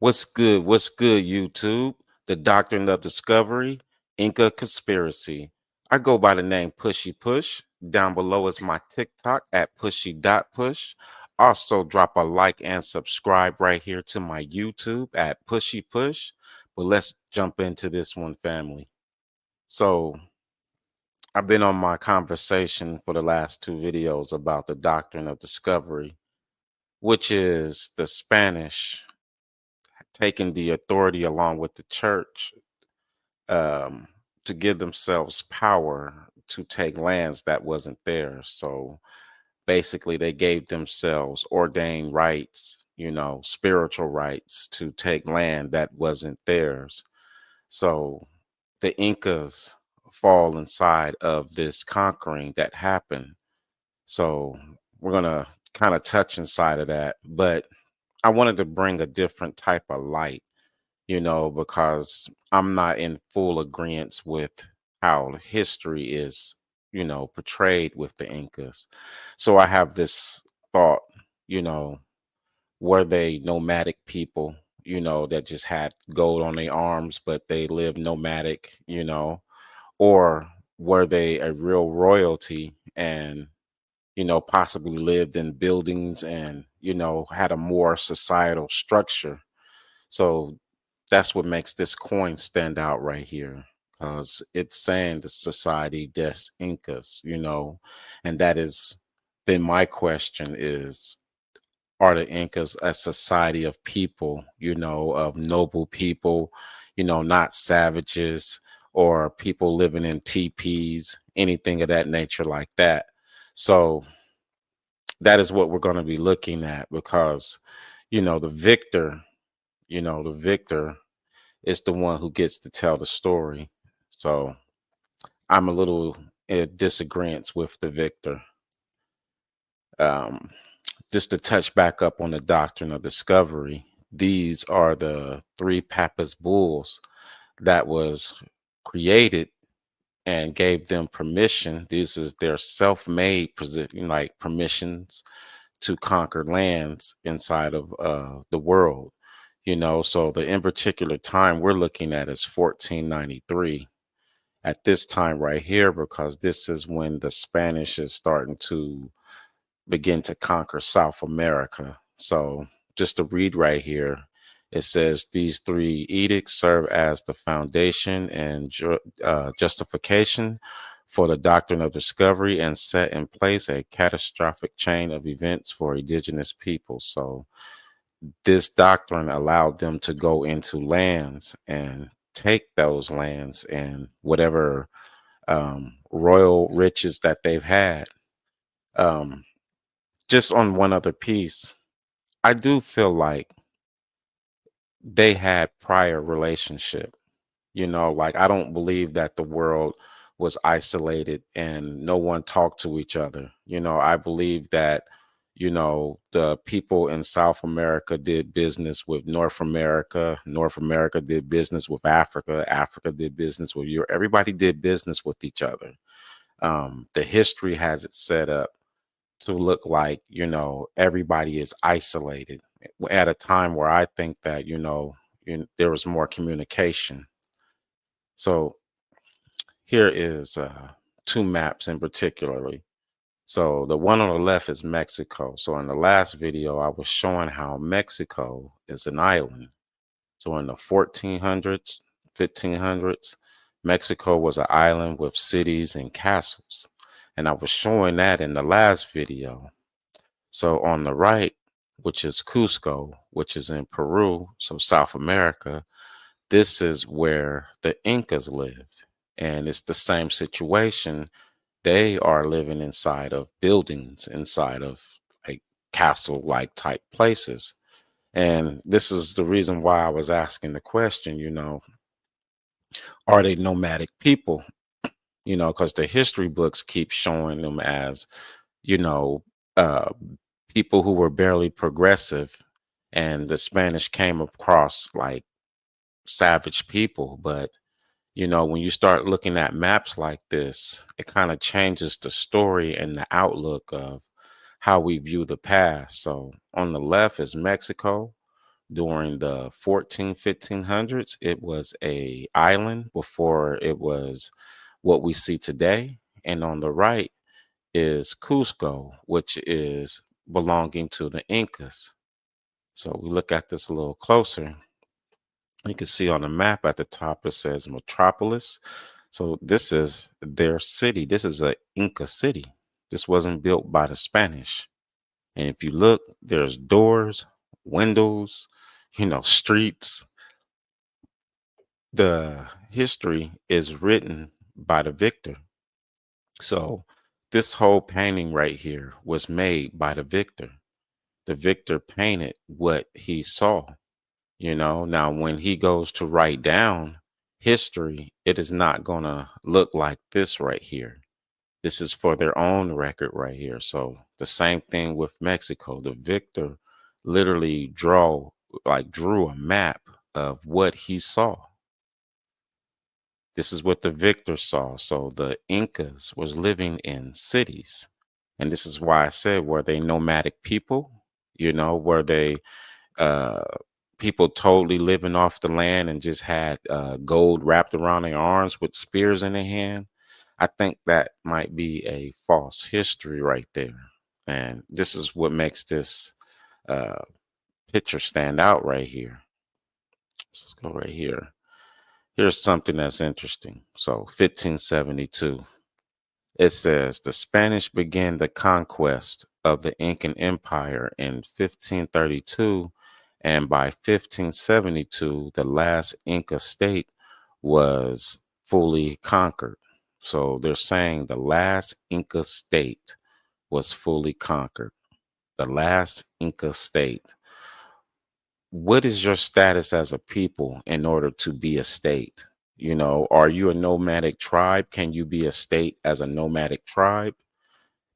What's good? What's good, YouTube? The Doctrine of Discovery, Inca Conspiracy. I go by the name Pushy Push. Down below is my TikTok at pushy.push. Also, drop a like and subscribe right here to my YouTube at Pushy Push. But let's jump into this one, family. So, I've been on my conversation for the last two videos about the Doctrine of Discovery, which is the Spanish taking the authority along with the church um, to give themselves power to take lands that wasn't theirs. So basically, they gave themselves ordained rights, spiritual rights to take land that wasn't theirs. So the Incas fall inside of this conquering that happened. So we're going to kind of touch inside of that. But I wanted to bring a different type of light, because I'm not in full agreement with how history is, portrayed with the Incas. So I have this thought, you know, were they nomadic people, that just had gold on their arms, but they lived nomadic, or were they a real royalty and, possibly lived in buildings and, had a more societal structure? So that's what makes this coin stand out right here, because it's saying the Society des Incas, and that has been my question is, are the Incas a society of people, of noble people, not savages or people living in teepees, anything of that nature like that? So that is what we're going to be looking at, because, the victor, the victor is the one who gets to tell the story. So I'm a little in disagreement with the victor. Um, just to touch back up on the doctrine of discovery, these are the three Papas bulls that was created and gave them permission. This is their self-made position, like permissions to conquer lands inside of the world. So the in particular time we're looking at is 1493 at this time right here, because this is when the Spanish is starting to begin to conquer South America. So just to read right here, it says these three edicts serve as the foundation and justification for the doctrine of discovery and set in place a catastrophic chain of events for indigenous people. So this doctrine allowed them to go into lands and take those lands and whatever royal riches that they've had. Um, just on one other piece, I do feel like they had prior relationship. Like I don't believe that the world was isolated and no one talked to each other. I believe that, the people in South America did business with North America. North America did business with Africa. Africa did business with Europe. Everybody did business with each other. The history has it set up to look like, everybody is isolated at a time where I think that, there was more communication. So here is two maps in particularly. So the one on the left is Mexico. So in the last video, I was showing how Mexico is an island. So in the 1400s, 1500s, Mexico was an island with cities and castles. And I was showing that in the last video. So on the right, which is Cusco, which is in Peru, so South America, this is where the Incas lived. And it's the same situation. They are living inside of buildings, inside of like castle-like type places. And this is the reason why I was asking the question, are they nomadic people? Because the history books keep showing them as, you know, uh, people who were barely progressive, and the Spanish came across like savage people. But when you start looking at maps like this, it kind of changes the story and the outlook of how we view the past. So on the left is Mexico, During the 1500s, it was a island before it was what we see today. And on the right is Cusco, which is belonging to the Incas. So we look at this a little closer. You can see on the map at the top, it says metropolis. So this is their city. This is a Inca city. This wasn't built by the Spanish. And if you look, there's doors, windows, streets. The history is written by the victor. So this whole painting right here was made by the victor. The victor painted what he saw. Now when he goes to write down history, it is not going to look like this right here. This is for their own record right here. So the same thing with Mexico. The victor literally drew a map of what he saw. This is what the victor saw. So the Incas was living in cities. And this is why I said, were they nomadic people? Were they uh people totally living off the land and just had gold wrapped around their arms with spears in their hand? I think that might be a false history right there. And this is what makes this uh, picture stand out right here. Let's go right here. Here's something that's interesting. So 1572, it says the Spanish began the conquest of the Incan Empire in 1532, and by 1572, the last Inca state was fully conquered. So they're saying the last Inca state was fully conquered. The last Inca state. What is your status as a people in order to be a state? Are you a nomadic tribe? Can you be a state as a nomadic tribe?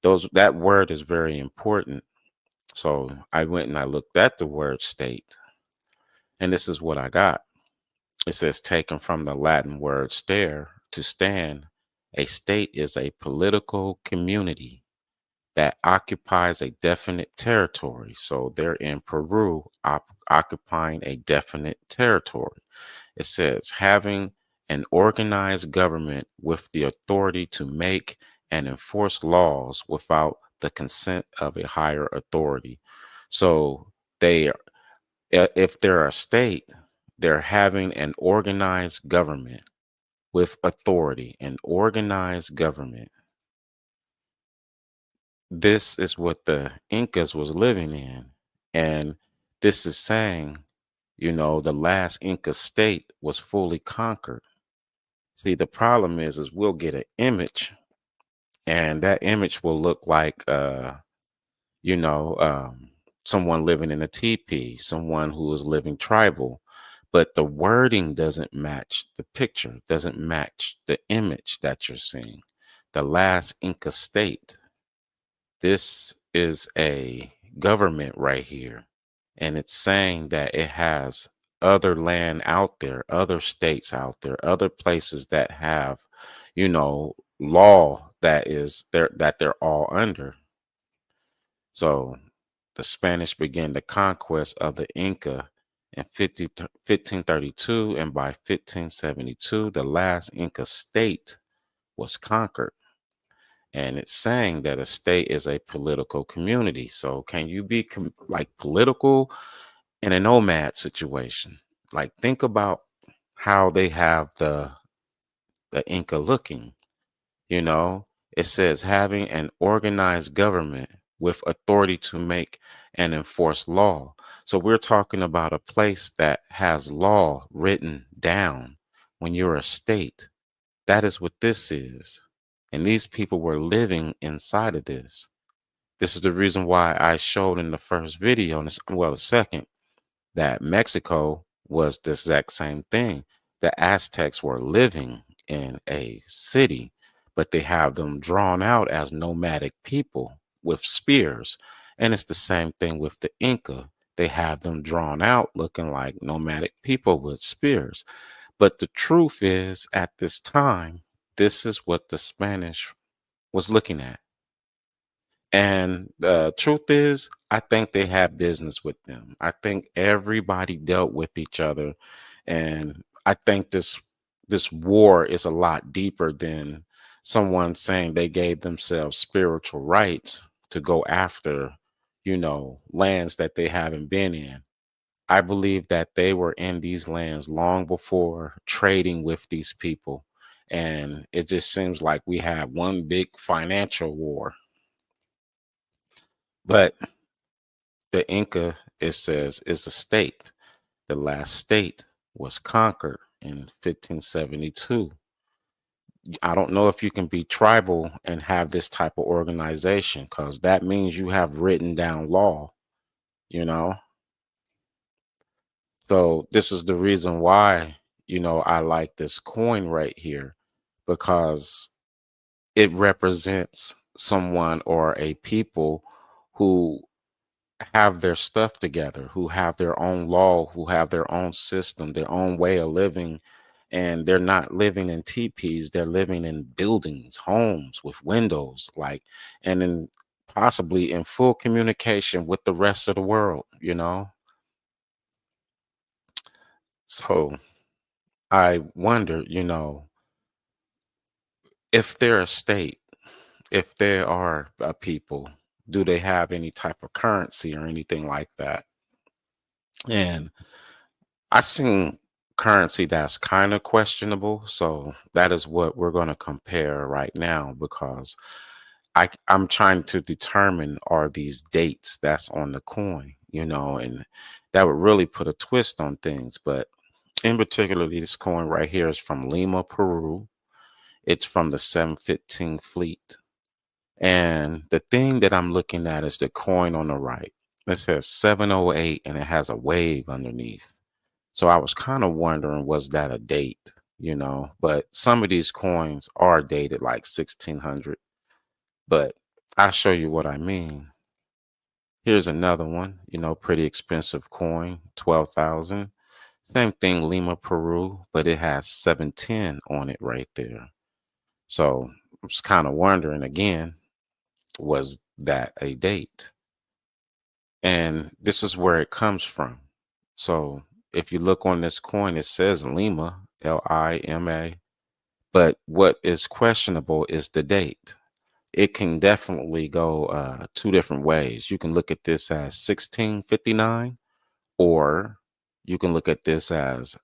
That word is very important. So I went and I looked at the word state, and this is what I got. It says, taken from the Latin word stare, to stand, a state is a political community that occupies a definite territory. So they're in Peru, occupying a definite territory. It says, having an organized government with the authority to make and enforce laws without the consent of a higher authority. So if they're a state, they're having an organized government with authority, an organized government. This is what the Incas was living in. And this is saying, the last Inca state was fully conquered. See, the problem is we'll get an image, and that image will look like, you know, um, someone living in a teepee, someone who is living tribal, but the wording doesn't match the picture, doesn't match the image that you're seeing. The last Inca state. This is a government right here, and it's saying that it has other land out there, other states out there, other places that have, law that they're all under. So the Spanish began the conquest of the Inca in 1532, and by 1572, the last Inca state was conquered. And it's saying that a state is a political community. So can you be like political in a nomad situation? Like think about how they have the Inca looking, you know? It says having an organized government with authority to make and enforce law. So we're talking about a place that has law written down. When you're a state, that is what this is. And these people were living inside of this. This is the reason why I showed in the first video, and the second, that Mexico was the exact same thing. The Aztecs were living in a city, but they have them drawn out as nomadic people with spears. And it's the same thing with the Inca. They have them drawn out looking like nomadic people with spears. But the truth is, at this time, this is what the Spanish was looking at. And the truth is, I think they had business with them. I think everybody dealt with each other, and I think this war is a lot deeper than someone saying they gave themselves spiritual rights to go after, lands that they haven't been in. I believe that they were in these lands long before trading with these people. And it just seems like we have one big financial war. But the Inca, it says, is a state. The last state was conquered in 1572. I don't know if you can be tribal and have this type of organization, because that means you have written down law, you know? So this is the reason why, I like this coin right here, because it represents someone or a people who have their stuff together, who have their own law, who have their own system, their own way of living. And they're not living in teepees, they're living in buildings, homes with windows, and in possibly in full communication with the rest of the world. So I wonder, if they're a state, if they are a people, do they have any type of currency or anything like that? And I've seen currency that's kind of questionable. So that is what we're going to compare right now, because I'm trying to determine, are these dates that's on the coin, and that would really put a twist on things. But in particular, this coin right here is from Lima, Peru. It's from the 715 fleet. And the thing that I'm looking at is the coin on the right. It says 708 and it has a wave underneath. So I was kind of wondering, was that a date? But some of these coins are dated like 1600. But I'll show you what I mean. Here's another one, pretty expensive coin, 12,000. Same thing, Lima, Peru, but it has 710 on it right there. So I was kind of wondering again, was that a date? And this is where it comes from. So if you look on this coin, it says Lima, Lima, but what is questionable is the date. It can definitely go two different ways. You can look at this as 1659, or you can look at this as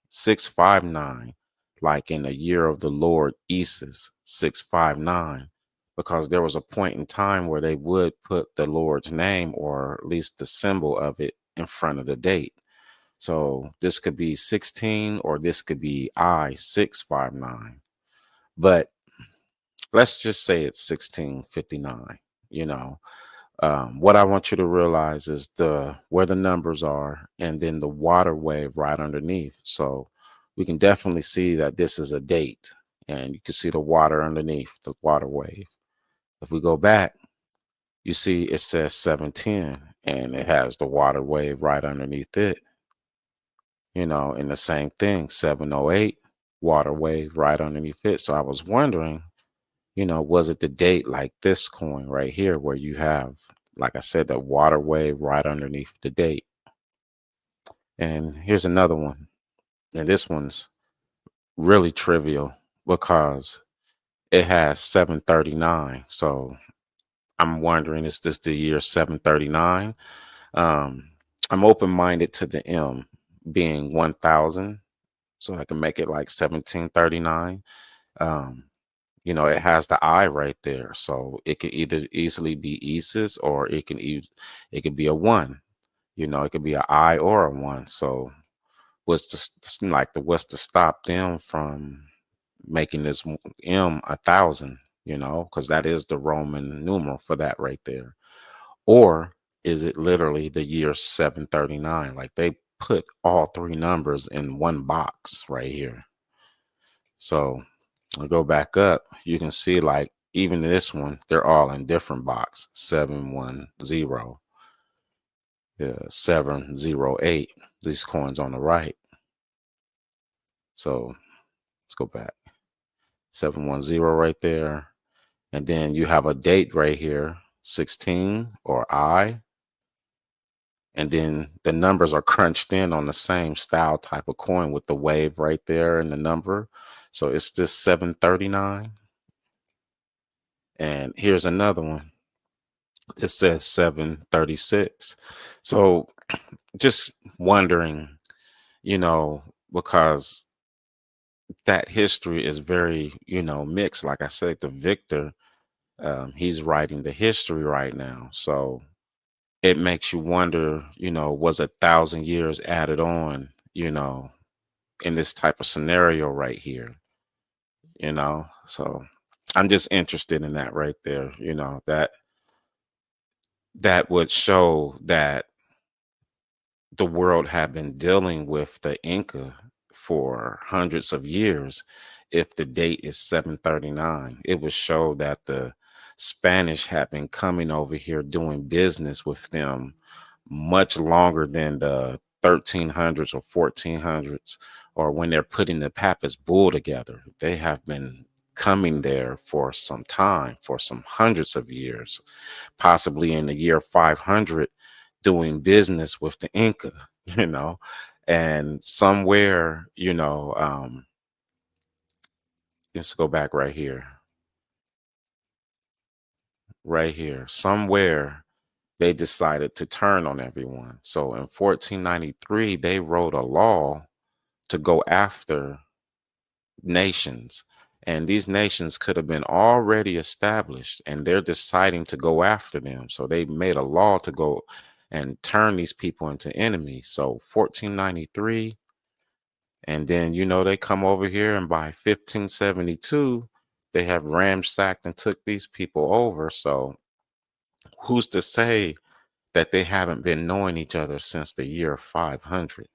659, like in the year of the Lord Isis 659, because there was a point in time where they would put the Lord's name, or at least the symbol of it, in front of the date. So this could be 16, or this could be I 659. But let's just say it's 1659. What I want you to realize is where the numbers are, and then the water wave right underneath. So we can definitely see that this is a date, and you can see the water underneath the water wave. If we go back, you see it says 710, and it has the water wave right underneath it. And the same thing, 708, water wave right underneath it. So I was wondering, was it the date like this coin right here, where you have, like I said, the water wave right underneath the date? And here's another one. And this one's really trivial, because it has 739. So I'm wondering, is this the year 739? Um, I'm open-minded to the M being 1000. So I can make it like 1739. Um, it has the I right there, so it could either easily be Isis, or it could be a one. It could be an I or a one. So what's to stop them from making this M 1000? Because that is the Roman numeral for that right there. Or is it literally the year 739? Like, they put all three numbers in one box right here. So I'll go back up. You can see, like, even this one, they're all in different box. 710, 708. These coins on the right. So let's go back. 710 right there. And then you have a date right here, 16 or I. And then the numbers are crunched in on the same style type of coin with the wave right there and the number. So it's just 739. And here's another one. It says 736. So just wondering, because that history is very, mixed. Like I said, the victor, he's writing the history right now. So it makes you wonder, was 1,000 years added on, in this type of scenario right here, So I'm just interested in that right there, that would show that the world had been dealing with the Inca for hundreds of years. If the date is 739, it would show that the Spanish had been coming over here doing business with them much longer than the 1300s or 1400s, or when they're putting the Papist Bull together. They have been coming there for some time, for some hundreds of years, possibly in the year 500, doing business with the Inca, you know, and somewhere, let's go back right here, somewhere they decided to turn on everyone. So in 1493, they wrote a law to go after nations. And these nations could have been already established, and they're deciding to go after them. So they made a law to go and turn these people into enemies. So 1493, and then, they come over here, and by 1572, they have ransacked and took these people over. So who's to say that they haven't been knowing each other since the year 500,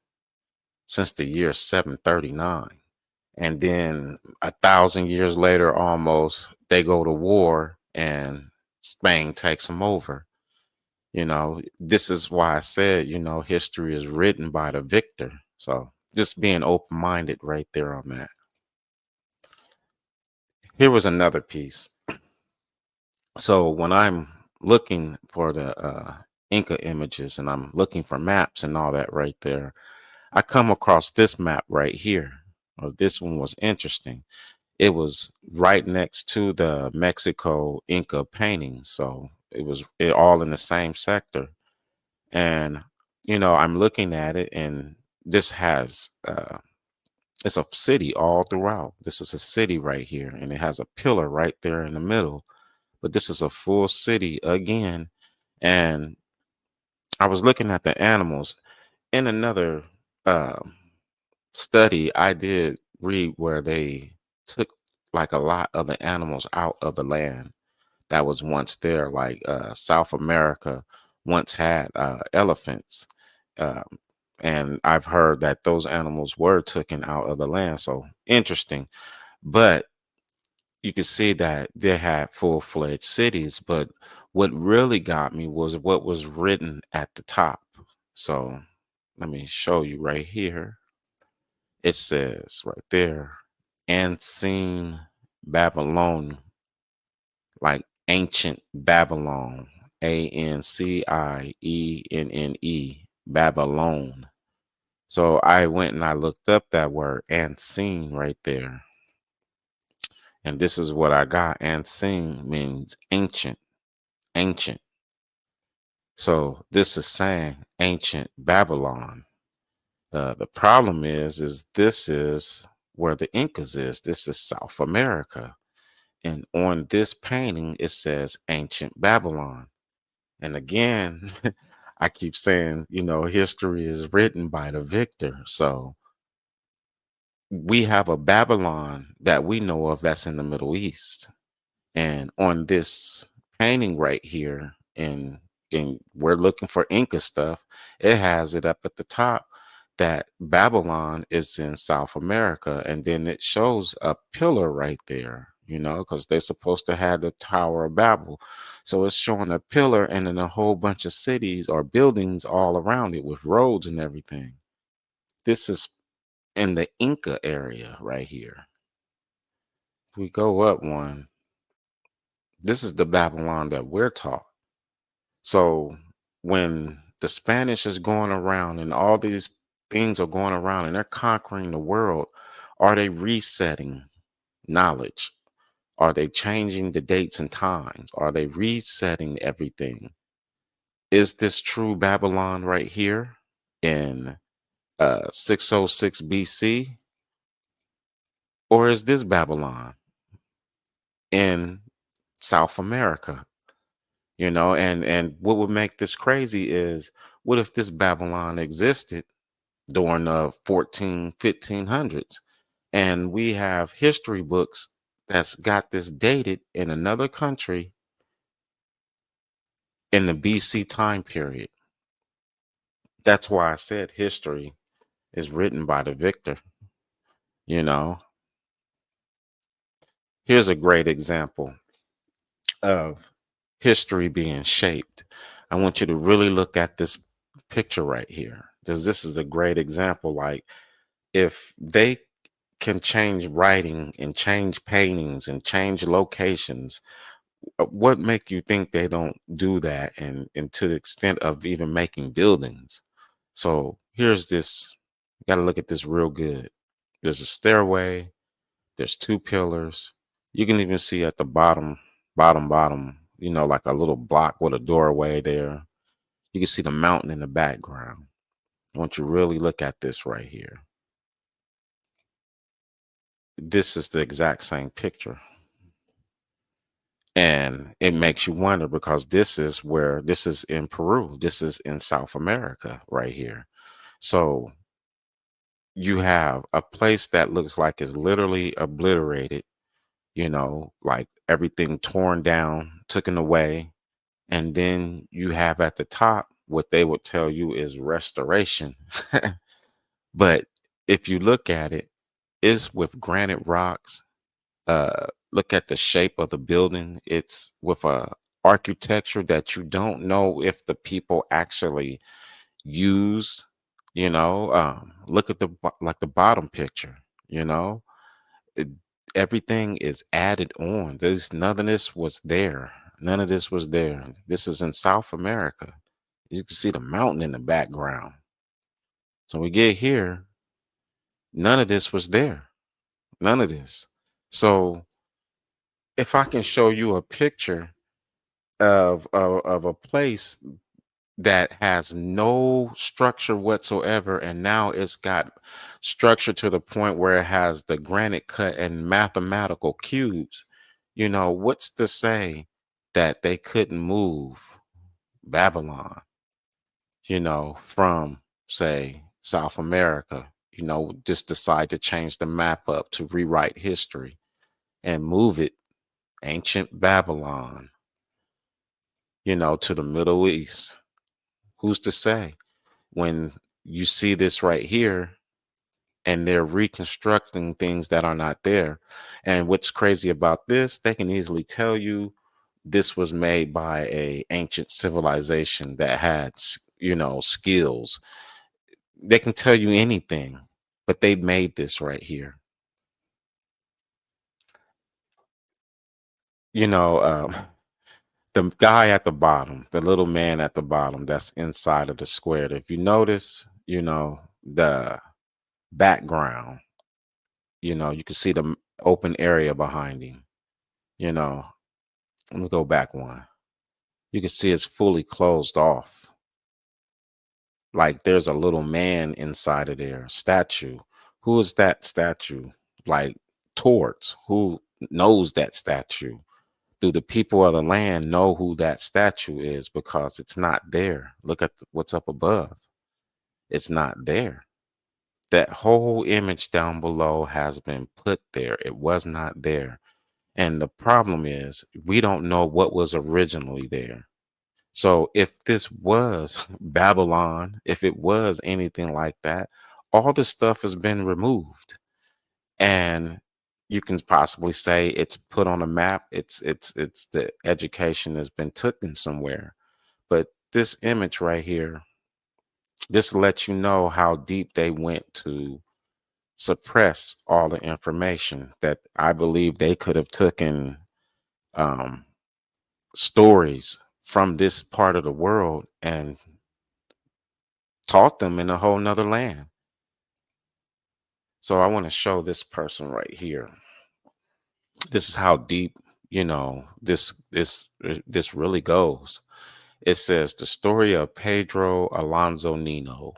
since the year 739? And then 1,000 years later, almost, they go to war and Spain takes them over. This is why I said, history is written by the victor. So just being open-minded right there on that. Here was another piece. So when I'm looking for the Inca images and I'm looking for maps and all that right there, I come across this map right here. Or this one was interesting. It was right next to the Mexico Inca painting. So it was all in the same sector. And, I'm looking at it, and this has, it's a city all throughout. This is a city right here, and it has a pillar right there in the middle. But this is a full city again. And I was looking at the animals in another um study. I did read where they took like a lot of the animals out of the land that was once there, like South America once had elephants. Um, and I've heard that those animals were taken out of the land. So interesting. But you can see that they had full-fledged cities. But what really got me was what was written at the top. So let me show you right here. It says right there, Unseen Babylon, like ancient Babylon, Ancienne, Babylon. So I went and I looked up that word, unseen, right there. And this is what I got. Unseen means ancient, ancient. So this is saying ancient Babylon. The problem is this is where the Incas is. This is South America. And on this painting, it says ancient Babylon. And again, I keep saying, history is written by the victor. So we have a Babylon that we know of that's in the Middle East. And on this painting right here, and we're looking for Inca stuff, it has it up at the top that Babylon is in South America. And then it shows a pillar right there, because they're supposed to have the Tower of Babel. So it's showing a pillar and then a whole bunch of cities or buildings all around it with roads and everything. This is in the Inca area right here. If we go up one, This is the Babylon that we're taught. So when the Spanish is going around and all these things are going around and they're conquering the world, are they resetting knowledge? Are they changing the dates and times? Are they resetting everything? Is this true Babylon right here in 606 BC? Or is this Babylon in South America? And what would make this crazy is, what if this Babylon existed during the 1500s, and we have history books that's got this dated in another country in the BC time period? That's why I said history is written by the victor. you know Here's a great example of history being shaped. I want you to really look at this picture right here, because this is a great example. Like, if they can change writing and change paintings and change locations, what make you think they don't do that, and to the extent of even making buildings? So here's this. You got to look at this real good. There's a stairway. There's two pillars. You can even see at the bottom, like a little block with a doorway there. You can see the mountain in the background. I want you to really look at this right here. This is the exact same picture. And it makes you wonder, because this is in Peru. This is in South America right here. So you have a place that looks like it's literally obliterated, like everything torn down, taken away. And then you have at the top what they would tell you is restoration. But if you look at it, it's with granite rocks. Look at the shape of the building. It's with a architecture that you don't know if the people actually used. Look at the bottom picture. You know, it, everything is added on. There's none of this was there. None of this was there. This is in South America. You can see the mountain in the background. So we get here, none of this was there. None of this. So if I can show you a picture of a place that has no structure whatsoever, and now it's got structure to the point where it has the granite cut and mathematical cubes, what's to say that they couldn't move Babylon, from, say, South America, just decide to change the map up to rewrite history and move it, ancient Babylon, to the Middle East? Who's to say? When you see this right here, and they're reconstructing things that are not there. And what's crazy about this, they can easily tell you this was made by a ancient civilization that had, skills. They can tell you anything, but they made this right here. You know, the guy at the bottom, the little man at the bottom, that's inside of the square. If you notice, the background, you can see the open area behind him. Let me go back one. You can see it's fully closed off. Like there's a little man inside of there, statue. Who is that statue? Like towards who knows that statue? Do the people of the land know who that statue is? Because it's not there. Look at what's up above. It's not there. That whole image down below has been put there. It was not there. And the problem is we don't know what was originally there. So if this was Babylon, if it was anything like that, all the stuff has been removed. And you can possibly say it's put on a map. It's the education has been taken somewhere. But this image right here, this lets you know how deep they went to suppress all the information that I believe they could have taken. stories from this part of the world and taught them in a whole nother land. So I want to show this person right here. This is how deep, this really goes. It says the story of Pedro Alonso Nino,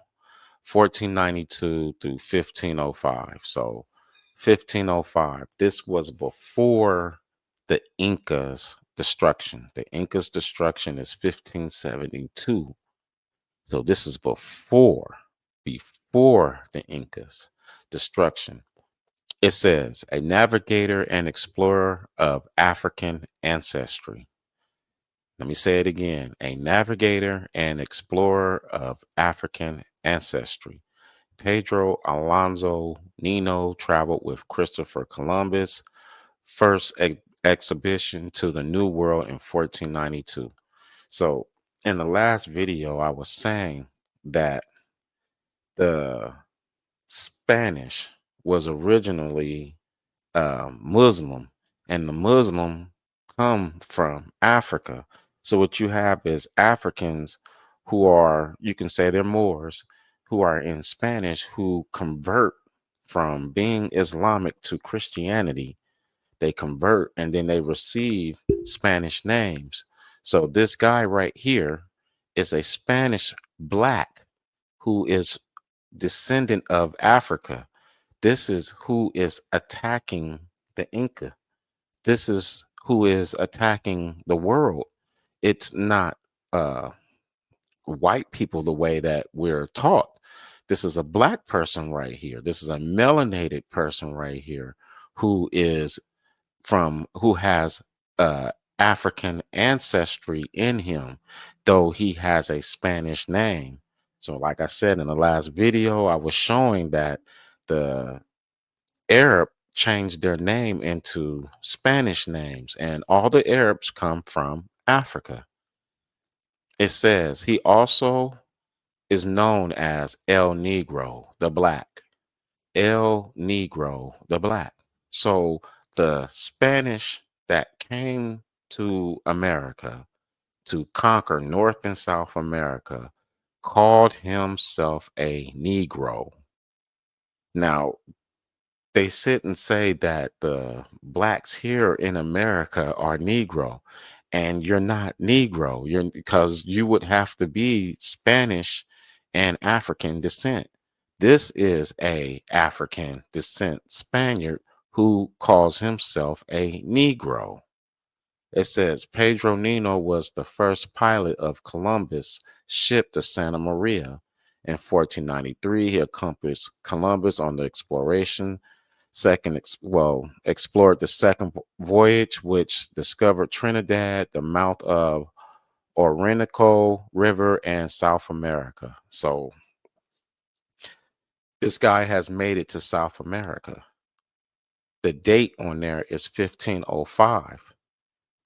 1492 through 1505. So 1505, this was before the Incas destruction. The Incas destruction is 1572. So this is before the Incas destruction. It says a navigator and explorer of African ancestry. Let me say it again. A navigator and explorer of African ancestry. Pedro Alonso Nino traveled with Christopher Columbus' first exhibition to the New World in 1492. So, in the last video, I was saying that the Spanish was originally Muslim, and the Muslim come from Africa. So what you have is Africans who are, you can say they're Moors, who are in Spanish, who convert from being Islamic to Christianity. They convert and then they receive Spanish names. So this guy right here is a Spanish black who is descendant of Africa. This is who is attacking the Inca. This is who is attacking the world. It's not white people the way that we're taught. This is a black person right here. This is a melanated person right here who is who has African ancestry in him, though he has a Spanish name. So, like I said in the last video, I was showing that the Arab changed their name into Spanish names, and all the Arabs come from Africa. It says he also is known as El Negro, the black. El Negro, the black. So the Spanish that came to America to conquer North and South America called himself a Negro. Now, they sit and say that the blacks here in America are Negro, and you're not Negro. You're because you would have to be Spanish and African descent. This is a African descent Spaniard who calls himself a Negro. It says Pedro Nino was the first pilot of Columbus' ship to Santa Maria. In 1493, he accompanied Columbus on the exploration. Explored the second voyage, which discovered Trinidad, the mouth of Orinoco River, and South America. So this guy has made it to South America. The date on there is 1505.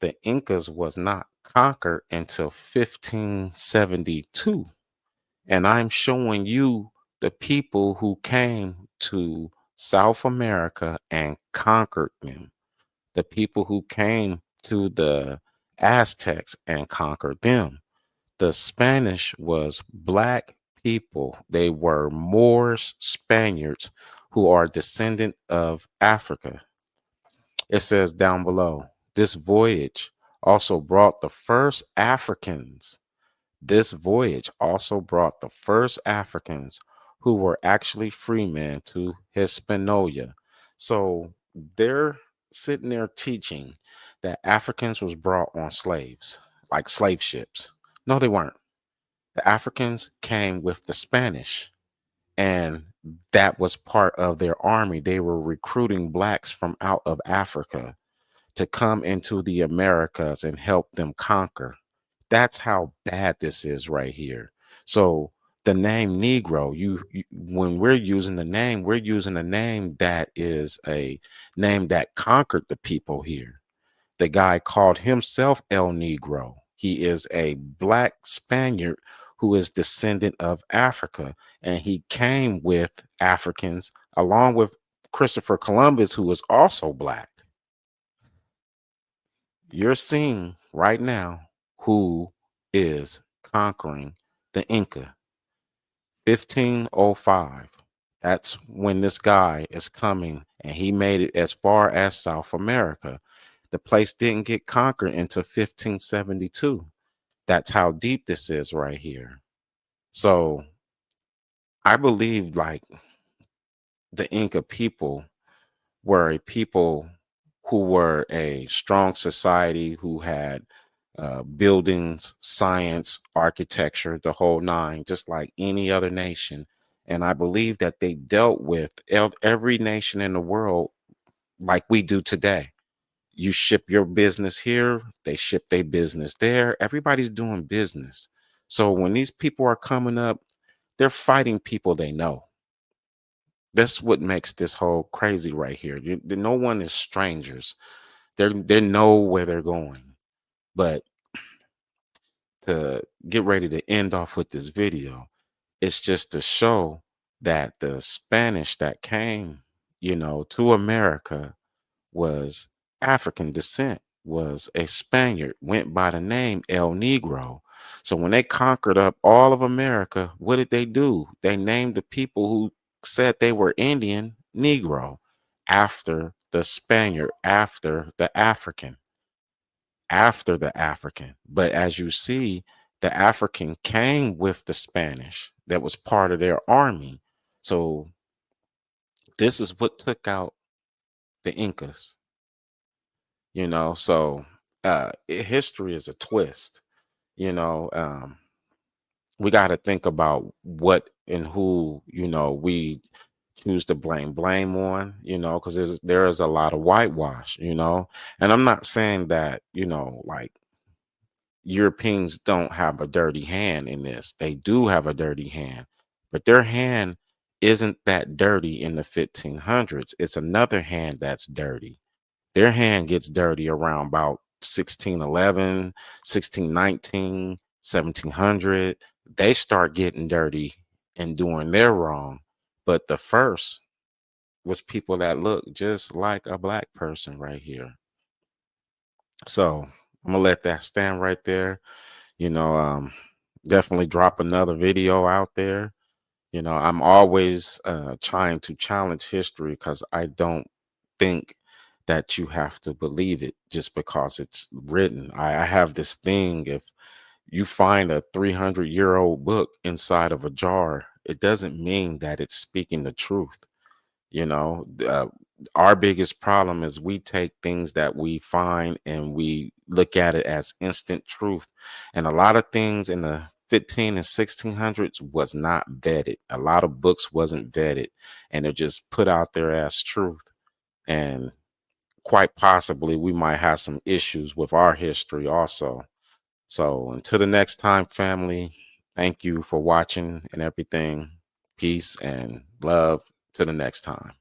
The Incas was not conquered until 1572. And I'm showing you the people who came to South America and conquered them. The people who came to the Aztecs and conquered them. The Spanish was black people. They were Moors, Spaniards who are descendant of Africa. It says down below, this voyage also brought the first Africans. This voyage also brought the first Africans who were actually free men to Hispaniola. So they're sitting there teaching that Africans was brought on slaves, like slave ships. No, they weren't. The Africans came with the Spanish, and that was part of their army. They were recruiting blacks from out of Africa to come into the Americas and help them conquer. That's how bad this is right here. So the name Negro, when we're using the name, we're using a name that is a name that conquered the people here. The guy called himself El Negro. He is a black Spaniard who is descendant of Africa, and he came with Africans along with Christopher Columbus, who was also black. you're seeing right now who is conquering the Inca. 1505. That's when this guy is coming, and he made it as far as South America. The place didn't get conquered until 1572. That's how deep this is right here. So I believe like the Inca people were a people who were a strong society, who had buildings, science, architecture, the whole nine, just like any other nation. And I believe that they dealt with every nation in the world like we do today. You ship your business here, they ship their business there. Everybody's doing business. So when these people are coming up, they're fighting people they know. That's what makes this whole crazy right here. No one is strangers. They know where they're going. But to get ready to end off with this video, it's just to show that the Spanish that came, to America was African descent, was a Spaniard, went by the name El Negro. So when they conquered up all of America, what did they do? They named the people who said they were Indian Negro, after the Spaniard, after the African. But as you see, the African came with the Spanish, that was part of their army. So this is what took out the Incas, so history is a twist. you know um we got to think about what and who we choose to blame on, because there is a lot of whitewash, and I'm not saying that like Europeans don't have a dirty hand in this. They do have a dirty hand, but their hand isn't that dirty in the 1500s. It's another hand that's dirty. Their hand gets dirty around about 1611, 1619, 1700. They start getting dirty and doing their wrong. But the first was people that look just like a black person right here. So I'm gonna let that stand right there. you know um Definitely drop another video out there. I'm always trying to challenge history, because I don't think that you have to believe it just because it's written. I have this thing: if you find a 300-year-old book inside of a jar, it doesn't mean that it's speaking the truth. Our biggest problem is we take things that we find and we look at it as instant truth. And a lot of things in the 15 and 1600s was not vetted. A lot of books wasn't vetted, and they're just put out there as truth. And quite possibly we might have some issues with our history also. So until the next time, family, thank you for watching and everything. Peace and love. To the next time.